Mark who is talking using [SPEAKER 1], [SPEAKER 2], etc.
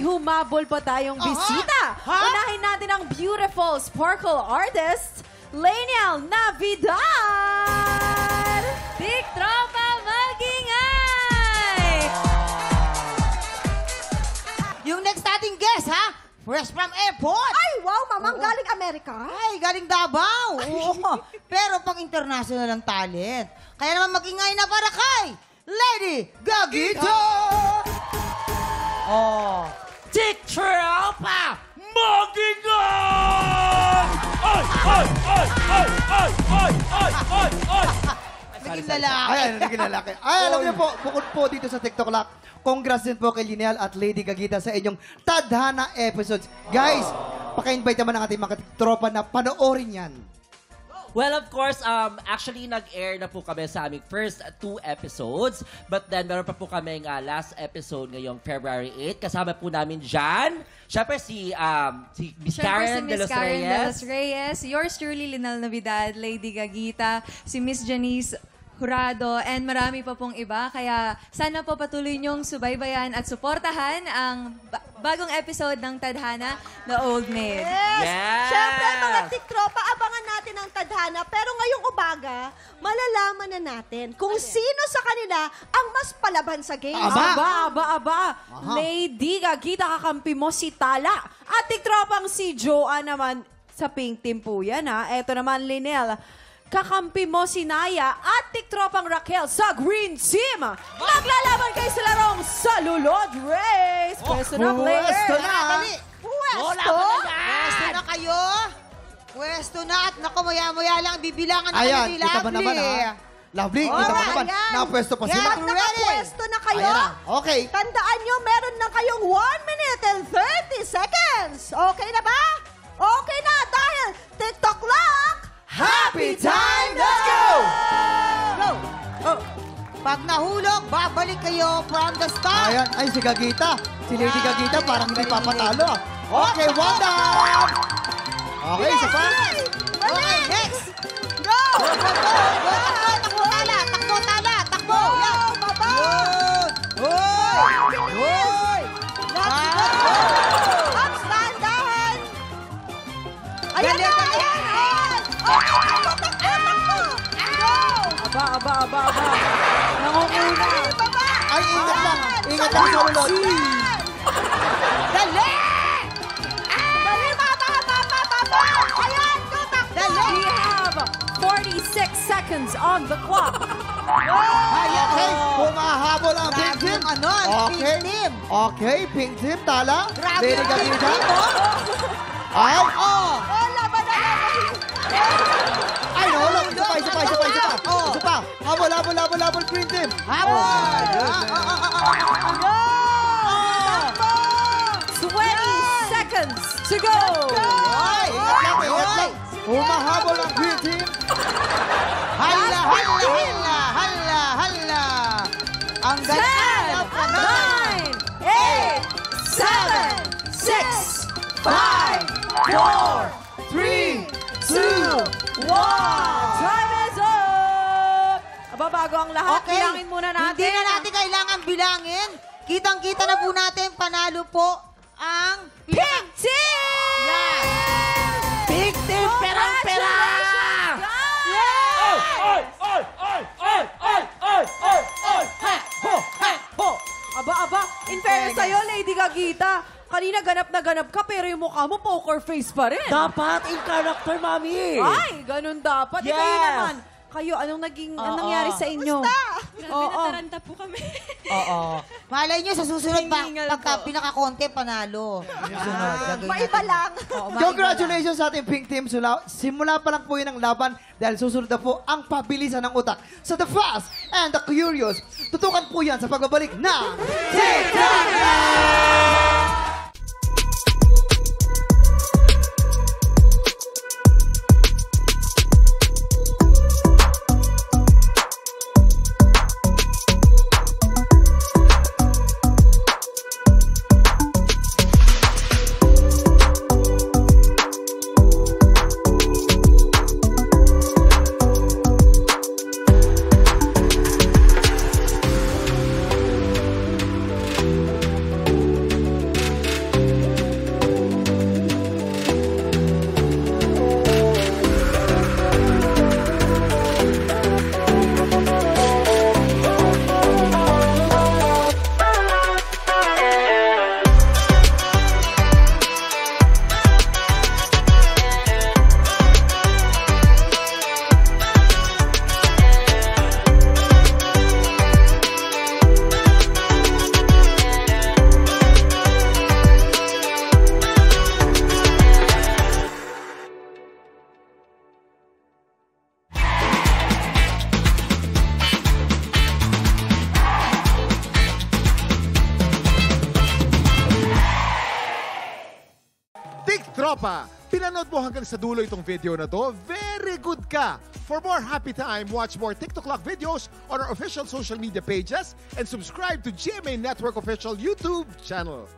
[SPEAKER 1] may humabol pa tayong bisita. Unahin natin ang beautiful sparkle artist, Laniel Navidad!
[SPEAKER 2] Big Tropa Magingay!
[SPEAKER 3] Yung next nating guest, ha? Fresh from airport.
[SPEAKER 4] Ay, wow, mamang galing Amerika.
[SPEAKER 3] Ay, galing Davao. Oo. Pero pang international ang talent. Kaya naman magingay na para kay Lady Gagito! Oh.
[SPEAKER 5] Big Tropa Magingay! Ay! Ay! Ay! Ay! Ay! Ay! Ay! Ay! Ay!
[SPEAKER 3] Naging lalaki.
[SPEAKER 6] Ay, naging lalaki. Ay, alam niyo po, bukod po dito sa TikTok Lock, congrats din po kay Laniel at Lady Gagita sa inyong Tadhana episodes. Guys, paka-invite naman ang ating mga tropa na panoorin yan.
[SPEAKER 5] Well, of course, actually, nag-air na po kami sa aming first 2 episodes. But then, meron pa po kaming last episode ngayong February 8. Kasama po namin dyan. Siyempre, si Miss Karen de los Reyes.
[SPEAKER 2] Yours truly, Linal Navidad, Lady Gagita, si Miss Janice Jurado, and marami pa pong iba. Kaya sana po patuloy niyong subaybayan at suportahan ang bagong episode ng Tadhana, The Old Maid.
[SPEAKER 4] Yes! Siyempre, mga tiktropa, abangan natin ang tadhana. Pero ngayong umaga, malalaman na natin kung sino sa kanila ang mas palaban sa game.
[SPEAKER 1] Aba. Lady Gagita, kakampi mo si Tala. At tiktropang si Joa naman sa pink team po yan, ha. Eto naman, Linel. Kakampi mo si Naya at tiktropang Raquel sa green team. Maglalaban kayo sa larong Salulod Race. Pwesto na, player.
[SPEAKER 6] Pwesto na.
[SPEAKER 3] Pwesto na kayo. Pwesto na. At naku, maya-maya lang bibilangan na
[SPEAKER 6] Ayan,
[SPEAKER 3] kayo ni
[SPEAKER 6] kita ba
[SPEAKER 3] Lovely.
[SPEAKER 6] naman ha? Lovely, kita ba naman? Nakapwesto pa sila.
[SPEAKER 4] Pag nakapwesto na kayo,
[SPEAKER 6] Ayan na. Okay.
[SPEAKER 4] tandaan nyo, meron na kayong 1 minute and 30 seconds. Okay na ba? Okay na dahil TikTok Lock.
[SPEAKER 6] Happy time! Let's go!
[SPEAKER 3] Go! Oh. Pag nahulog, babalik kayo from the start.
[SPEAKER 6] Ayan, ay si Gagita. Si Lady Gagita parang hindi papatalo. Okay, one down! Okay, isa pa.
[SPEAKER 3] Okay, next.
[SPEAKER 4] Go!
[SPEAKER 3] Takbo, tala. Takbo, tala. Takbo. Yan.
[SPEAKER 4] Baba!
[SPEAKER 3] Hoy! Hoy!
[SPEAKER 4] Ups, dahan-dahan! Ayan
[SPEAKER 3] Dali,
[SPEAKER 4] na!
[SPEAKER 3] dali.
[SPEAKER 4] Ayan! Takbo! Go!
[SPEAKER 1] Aba. Nangunguna.
[SPEAKER 4] Baba!
[SPEAKER 6] Ay, ingat lang. Ingat lang sa ulod.
[SPEAKER 3] Dali!
[SPEAKER 4] Dali, baba! Ayan! Go, takbo!
[SPEAKER 3] Dali!
[SPEAKER 1] We have 46 seconds on the clock.
[SPEAKER 6] Ay, okay. Humahabol ang pink
[SPEAKER 3] Grabe
[SPEAKER 6] team.
[SPEAKER 3] yung ano,
[SPEAKER 6] Okay.
[SPEAKER 3] pink team.
[SPEAKER 6] Okay, pink team, Tala.
[SPEAKER 3] Grabe
[SPEAKER 6] Lady
[SPEAKER 3] yung
[SPEAKER 6] Gagita.
[SPEAKER 3] pink team,
[SPEAKER 6] Ay,
[SPEAKER 3] Oh!
[SPEAKER 4] Oh, laban na laban!
[SPEAKER 6] ay, nahulog. Isa pa. Isa pa. Habol, green team.
[SPEAKER 3] Habol!
[SPEAKER 1] 20 seconds to go.
[SPEAKER 6] Ay, ingat lang. Humahabol ang green team.
[SPEAKER 3] Hala! Ang ganda pa na.
[SPEAKER 1] 9, 8, 7, 6, 5, 4, 3, 2, 1. Time is up! Aba, bago ang lahat,
[SPEAKER 3] Okay.
[SPEAKER 1] bilangin muna natin.
[SPEAKER 3] Hindi na natin kailangan bilangin. Kitang-kita na po natin, panalo po ang
[SPEAKER 1] Pink Team!
[SPEAKER 3] Yan.
[SPEAKER 5] Big team! Perang-pera!
[SPEAKER 1] Yes!
[SPEAKER 5] Ay! Ho!
[SPEAKER 1] Aba, in fairness sa'yo, Lady Gagita, kanina ganap na ganap ka, pero yung mukha mo poker face pa rin.
[SPEAKER 5] Dapat in character, mami!
[SPEAKER 1] Ay, ganun dapat.
[SPEAKER 5] Yes.
[SPEAKER 1] Kayo naman. Kayo, anong nangyari sa inyo? Oo.
[SPEAKER 2] Nataranta po kami.
[SPEAKER 3] Oo. Malay nyo, sa susunod,
[SPEAKER 2] Nangingal
[SPEAKER 3] pagka
[SPEAKER 2] po.
[SPEAKER 3] pinaka-konti, panalo. Susunod, gagawin
[SPEAKER 4] Maiba
[SPEAKER 3] natin.
[SPEAKER 4] lang.
[SPEAKER 3] Oo, maiba
[SPEAKER 6] Congratulations sa ating pink team. Simula pa lang po yun ang laban dahil susunod na po ang pabilisan ng utak. So the fast and the curious, tutukan po yan sa pagbabalik ng TikTok!
[SPEAKER 7] Tropa, pinanood mo hanggang sa dulo itong video na to, very good ka! For more happy time, watch more TikTok Lock videos on our official social media pages and subscribe to GMA Network official YouTube channel.